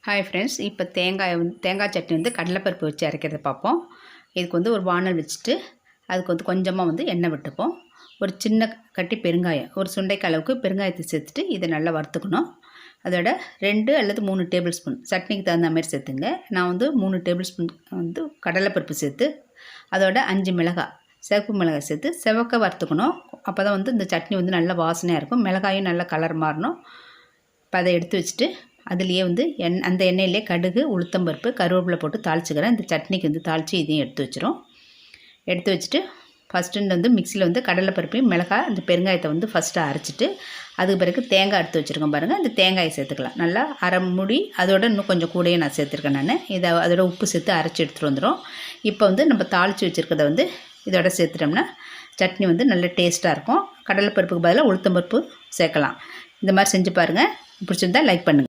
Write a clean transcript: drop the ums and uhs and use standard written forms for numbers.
Hi friends, இப்போ தேங்காய் சட்னி கடலைப்பருப்பு வச்சு அரைக்கிறத பார்ப்போம். இதுக்கு ஒரு வானல் வச்சுட்டு அதுக்கு கொஞ்சமாக எண்ணெய் விட்டுப்போம். ஒரு சின்ன கட்டி பெருங்காயம், ஒரு சுண்டைக்கு அளவுக்கு பெருங்காயத்தை சேர்த்துட்டு இதை நல்லா வறுத்துக்கணும். அதோட 2 அல்லது 3 டேபிள் ஸ்பூன் சட்னிக்கு தகுந்த மாதிரி சேர்த்துங்க. நான் 3 டேபிள் ஸ்பூன் கடலைப்பருப்பு சேர்த்து அதோட 5 மிளகாய், சிவப்பு மிளகாய் சேர்த்து செவக்க வறுத்துக்கணும். அப்போ தான் இந்த சட்னி நல்லா வாசனையாக இருக்கும். மிளகாயும் நல்லா கலர் மாறணும். இப்போ அதை எடுத்து வச்சுட்டு அதுலேயே அந்த எண்ணெயிலே கடுகு, உளுத்தம்பருப்பு, கருவேப்பிலை போட்டு தாளிச்சுக்கிறேன். இந்த சட்னிக்கு தாளித்து இதையும் எடுத்து வச்சுட்டு ஃபஸ்ட்டு மிக்சியில் கடலைப்பருப்பையும் மிளகாய் அந்த பெருங்காயத்தை ஃபஸ்ட்டு அரைச்சிட்டு அதுக்கு பிறகு தேங்காய் எடுத்து வச்சுருக்கேன் பாருங்கள். இந்த தேங்காயை சேர்த்துக்கலாம். நல்லா அரை மூடி அதோட இன்னும் கொஞ்சம் கூடயே நான் சேர்த்துருக்கேன். இதை அதோட உப்பு சேர்த்து அரைச்சி எடுத்துகிட்டு வந்துடும். இப்போ நம்ம தாளித்து வச்சுருக்கிறத இதோட சேர்த்துட்டோம்னா சட்னி நல்ல டேஸ்ட்டாக இருக்கும். கடலைப்பருப்புக்கு பதிலாக உளுத்தம்பருப்பு சேர்க்கலாம். இந்த மாதிரி செஞ்சு பாருங்கள். பிடிச்சிருந்தா லைக் பண்ணுங்கள்.